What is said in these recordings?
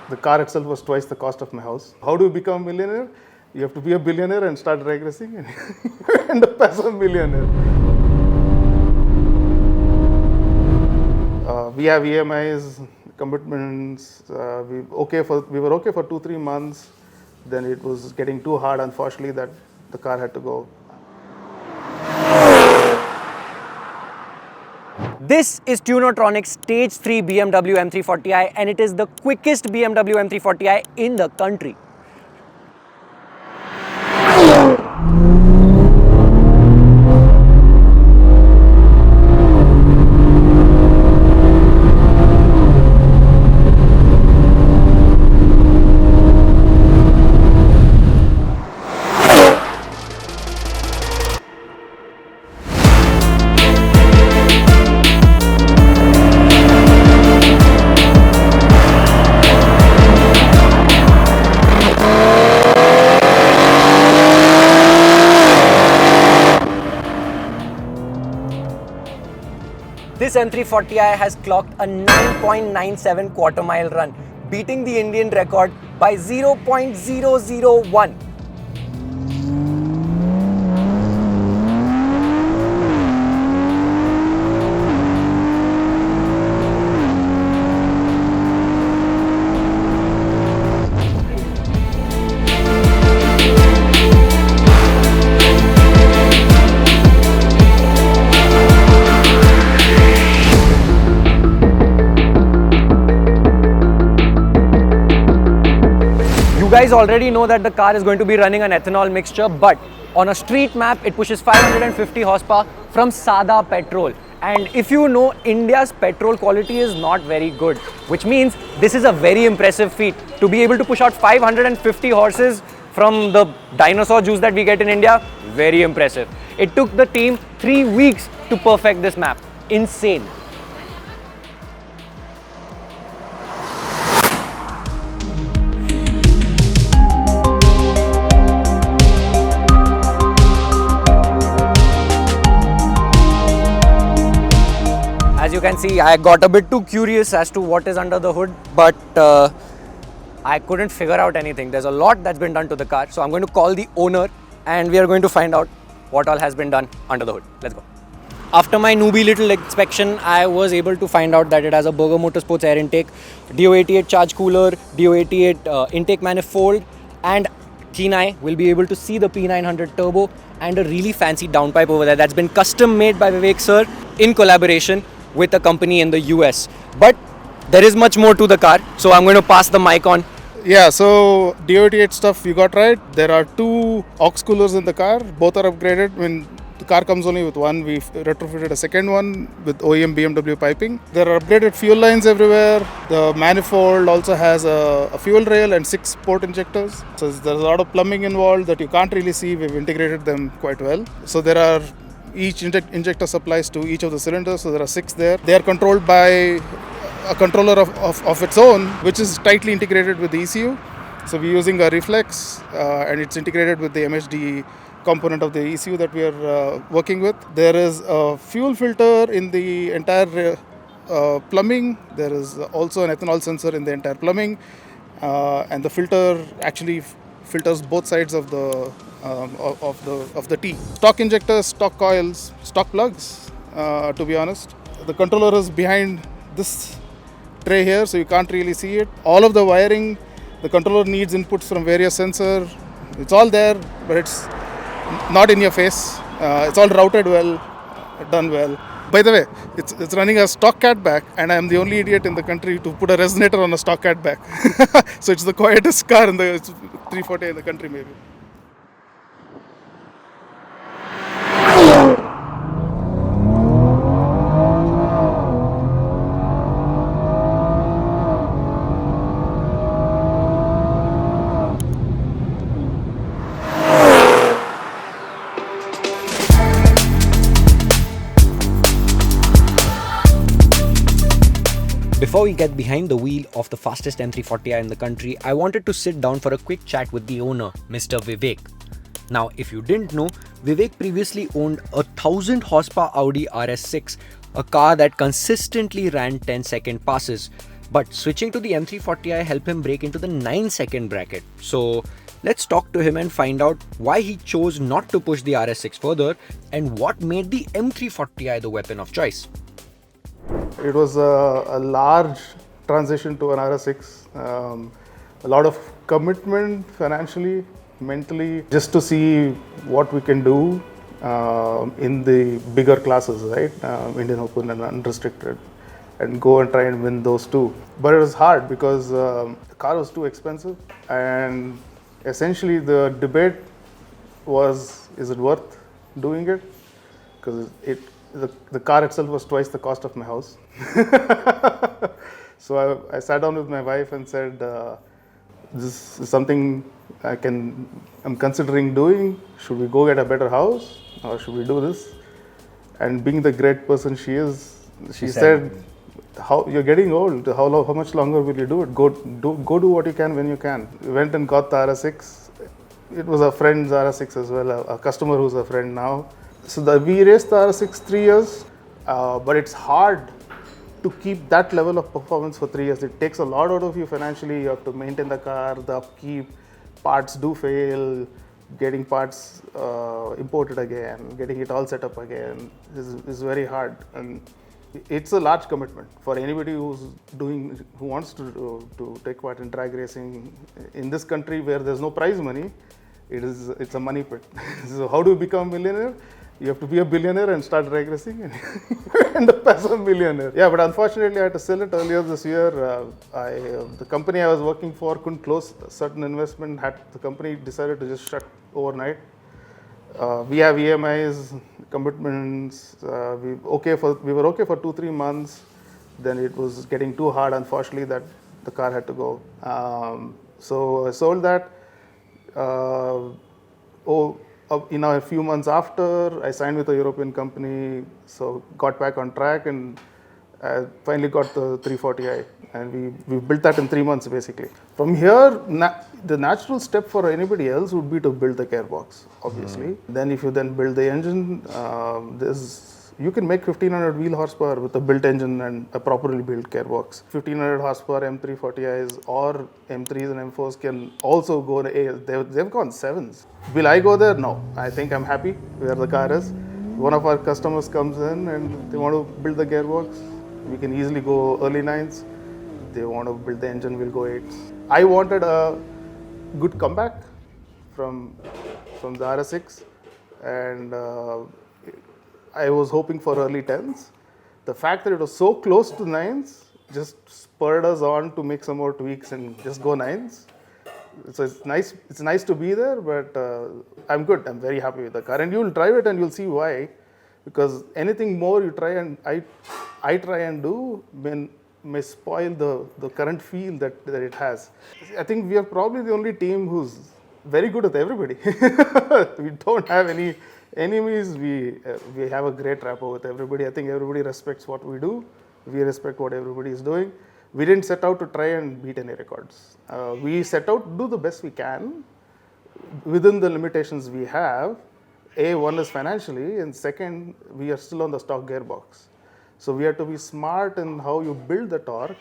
The car itself was twice the cost of my house. How do you become a millionaire? You have to be a billionaire and start regressing and you end up as a millionaire. We have EMIs, commitments. We were okay for 2-3 months. Then it was getting too hard, unfortunately, that the car had to go. This is Tunotronics Stage 3 BMW M340i, and it is the quickest BMW M340i in the country. This M340i has clocked a 9.97 quarter mile run, beating the Indian record by 0.001. You guys already know that the car is going to be running an ethanol mixture, but on a street map it pushes 550 horsepower from Sada petrol. And if you know, India's petrol quality is not very good, which means this is a very impressive feat. To be able to push out 550 horses from the dinosaur juice that we get in India, very impressive. It took the team 3 weeks to perfect this map. Insane. As you can see, I got a bit too curious as to what is under the hood, but I couldn't figure out anything. There's a lot that's been done to the car, so I'm going to call the owner and we are going to find out what all has been done under the hood. Let's go. After my newbie little inspection, I was able to find out that it has a Berger Motorsports air intake, DO88 charge cooler, DO88 intake manifold, and keen eye will be able to see the P900 turbo and a really fancy downpipe over there that's been custom made by Vivek sir in collaboration with a company in the US. But there is much more to the car, so I'm going to pass the mic on. Yeah, so DO88 stuff you got right. There are 2 aux coolers in the car. Both are upgraded. I mean, the car comes only with one. We've retrofitted a second one with OEM BMW piping. There are upgraded fuel lines everywhere. The manifold also has a fuel rail and 6 port injectors. So there's a lot of plumbing involved that you can't really see. We've integrated them quite well. So there are each injector supplies to each of the cylinders, so there are 6 there. They are controlled by a controller of its own, which is tightly integrated with the ECU. So we're using a reflex and it's integrated with the MHD component of the ECU that we are working with. There is a fuel filter in the entire plumbing. There is also an ethanol sensor in the entire plumbing, and the filter actually filters both sides of the T. Stock injectors, stock coils, stock plugs, to be honest. The controller is behind this tray here, so you can't really see it. All of the wiring, the controller needs inputs from various sensors. It's all there, but it's not in your face. It's all routed well, done well. By the way, it's running a stock catback, and I am the only idiot in the country to put a resonator on a stock catback. So it's the quietest car in the 340 in the country, maybe. Before we get behind the wheel of the fastest M340i in the country, I wanted to sit down for a quick chat with the owner, Mr. Vivek. Now, if you didn't know, Vivek previously owned a 1000 horsepower Audi RS6, a car that consistently ran 10-second passes. But switching to the M340i helped him break into the 9-second bracket. So let's talk to him and find out why he chose not to push the RS6 further and what made the M340i the weapon of choice. It was a large transition to an RS6. A lot of commitment financially, mentally, just to see what we can do in the bigger classes, right? Indian Open and Unrestricted, and go and try and win those two. But it was hard because the car was too expensive, and essentially the debate was, is it worth doing it? Because the car itself was twice the cost of my house. So I sat down with my wife and said, this is something I'm considering doing. Should we go get a better house, or should we do this? And being the great person she is, she said, "How you're getting old? How much longer will you do it? Go do what you can when you can." We went and got the RS6. It was a friend's RS6 as well, a customer who's a friend now. So we raced the RS6 3 years, but it's hard to keep that level of performance for 3 years. It takes a lot out of you financially. You have to maintain the car, the upkeep, parts do fail, getting parts imported again, getting it all set up again is very hard. And it's a large commitment for anybody who wants to take part in drag racing in this country where there's no prize money. It's a money pit. So how do you become a millionaire? You have to be a billionaire and start drag racing and end up as a millionaire. Yeah, but unfortunately I had to sell it earlier this year. The company I was working for couldn't close a certain investment. The company decided to just shut overnight. We have EMIs, commitments. We were okay for 2-3 months. Then it was getting too hard, unfortunately, that the car had to go. So I sold that. A few months after, I signed with a European company, so got back on track, and I finally got the 340i, and we built that in 3 months basically. From here, the natural step for anybody else would be to build the gearbox, obviously. Then if you then build the engine, you can make 1500 wheel horsepower with a built engine and a properly built gearbox. 1500 horsepower M340i's or M3s and M4s can also go to 8. They've gone 7s. Will I go there? No. I think I'm happy where the car is. One of our customers comes in and they want to build the gearbox. We can easily go early 9s. They want to build the engine, we'll go 8s. I wanted a good comeback from the RS6, and I was hoping for early 10s. The fact that it was so close to 9s just spurred us on to make some more tweaks and just go 9s. So it's nice to be there, but I'm good. I'm very happy with the car, and you'll drive it and you'll see why. Because anything more you try and I try and do may spoil the current feel that it has. I think we are probably the only team who's very good with everybody. We don't have any enemies. We have a great rapport with everybody. I think everybody respects what we do. We respect what everybody is doing. We didn't set out to try and beat any records. We set out to do the best we can within the limitations we have. One is financially, and second, we are still on the stock gearbox. So we have to be smart in how you build the torque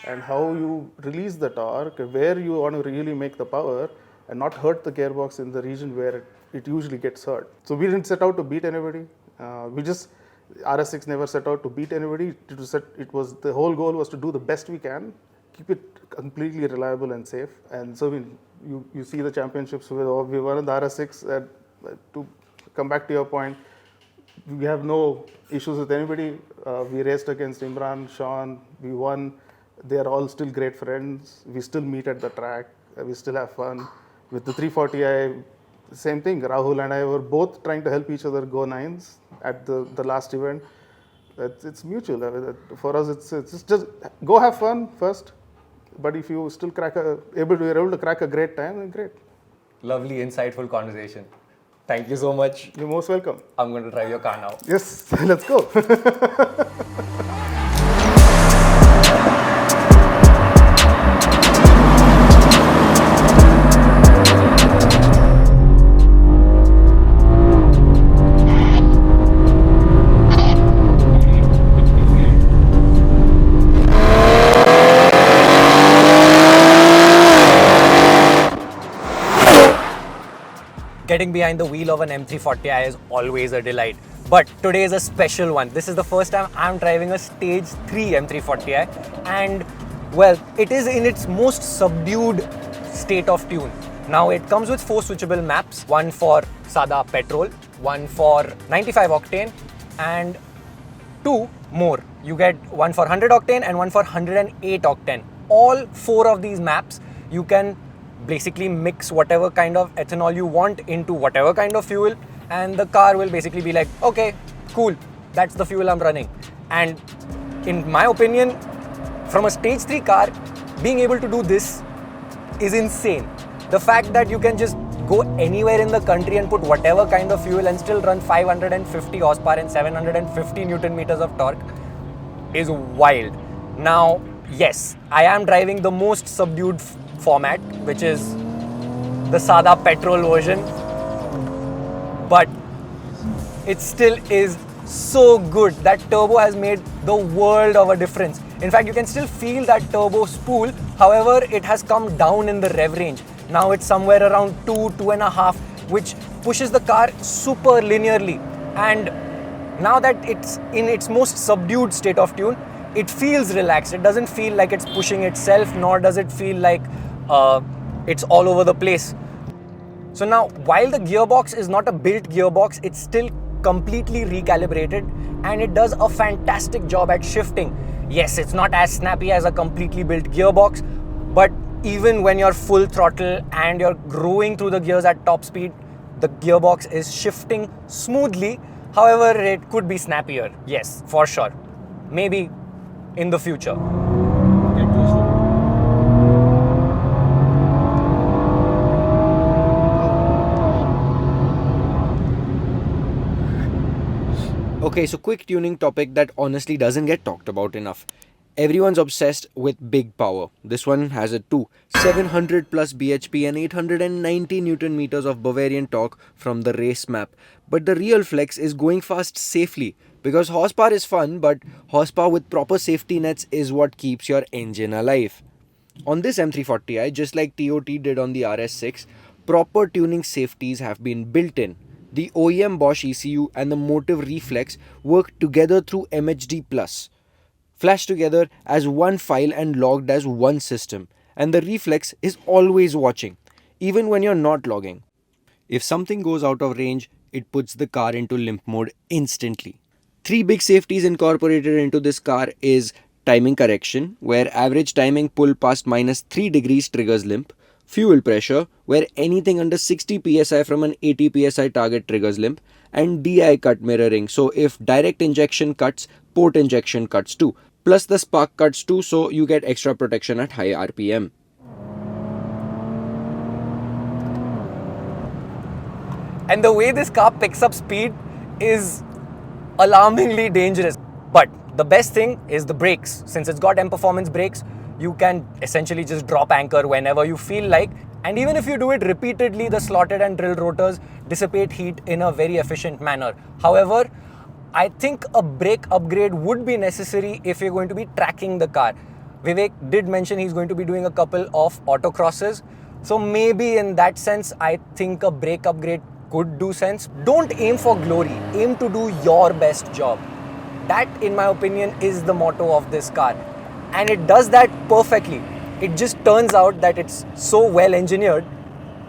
and how you release the torque, where you want to really make the power and not hurt the gearbox in the region where it usually gets hurt. So we didn't set out to beat anybody. RS6 never set out to beat anybody. The whole goal was to do the best we can, keep it completely reliable and safe. And so you see the championships. We won the RS6. To come back to your point, we have no issues with anybody. We raced against Imran, Sean. We won. They are all still great friends. We still meet at the track. We still have fun. With the 340i, same thing. Rahul and I were both trying to help each other go 9s at the last event. It's mutual. For us, it's just go have fun first. But if you still you're able to crack a great time, then great. Lovely, insightful conversation. Thank you so much. You're most welcome. I'm going to drive your car now. Yes, let's go. Getting behind the wheel of an M340i is always a delight. But today is a special one. This is the first time I'm driving a Stage 3 M340i, and well, it is in its most subdued state of tune. Now it comes with 4 switchable maps, one for Sada petrol, one for 95 octane, and 2 more. You get one for 100 octane and one for 108 octane. All 4 of these maps, you can basically mix whatever kind of ethanol you want into whatever kind of fuel, and the car will basically be like, okay, cool, that's the fuel I'm running. And in my opinion, from a Stage 3 car, being able to do this is insane. The fact that you can just go anywhere in the country and put whatever kind of fuel and still run 550 horsepower and 750 Newton meters of torque is wild. Now, yes, I am driving the most subdued format, which is the Sada petrol version, but it still is so good. That turbo has made the world of a difference. In fact, you can still feel that turbo spool. However, it has come down in the rev range. Now it's somewhere around 2.5, which pushes the car super linearly. And now that it's in its most subdued state of tune, it feels relaxed. It doesn't feel like it's pushing itself, nor does it feel like it's all over the place. So now, while the gearbox is not a built gearbox, it's still completely recalibrated, and it does a fantastic job at shifting. Yes, it's not as snappy as a completely built gearbox, but even when you're full throttle and you're growing through the gears at top speed, the gearbox is shifting smoothly. However, it could be snappier. Yes, for sure. Maybe in the future. Okay, so quick tuning topic that honestly doesn't get talked about enough. Everyone's obsessed with big power. This one has it too. 700 plus bhp and 890 Newton meters of Bavarian torque from the race map. But the real flex is going fast safely, because horsepower is fun, but horsepower with proper safety nets is what keeps your engine alive. On this M340i, just like TOT did on the RS6, proper tuning safeties have been built in. The OEM Bosch ECU and the Motive Reflex work together through MHD+, flashed together as one file and logged as one system. And the Reflex is always watching, even when you're not logging. If something goes out of range, it puts the car into limp mode instantly. 3 big safeties incorporated into this car is timing correction, where average timing pull past -3 degrees triggers limp. Fuel pressure, where anything under 60 psi from an 80 psi target triggers limp. And DI cut mirroring, so if direct injection cuts, port injection cuts too. Plus the spark cuts too, so you get extra protection at high RPM. And the way this car picks up speed is alarmingly dangerous. But the best thing is the brakes. Since it's got M Performance brakes, you can essentially just drop anchor whenever you feel like. And even if you do it repeatedly, the slotted and drill rotors dissipate heat in a very efficient manner. However, I think a brake upgrade would be necessary if you're going to be tracking the car. Vivek did mention he's going to be doing a couple of autocrosses. So maybe in that sense, I think a brake upgrade could do sense. Don't aim for glory, aim to do your best job. That, in my opinion, is the motto of this car. And it does that perfectly. It just turns out that it's so well engineered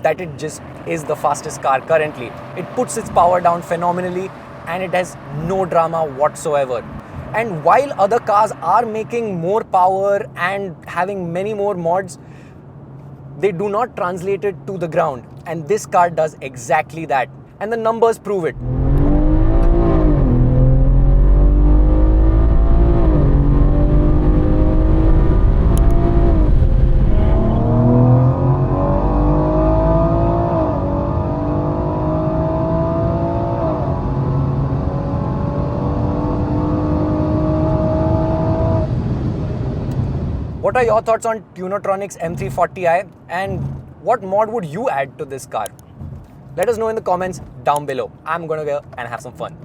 that it just is the fastest car currently. It puts its power down phenomenally, and it has no drama whatsoever. And while other cars are making more power and having many more mods, they do not translate it to the ground. And this car does exactly that. And the numbers prove it. What are your thoughts on Tunotronic's M340i, and what mod would you add to this car? Let us know in the comments down below. I'm gonna go and have some fun.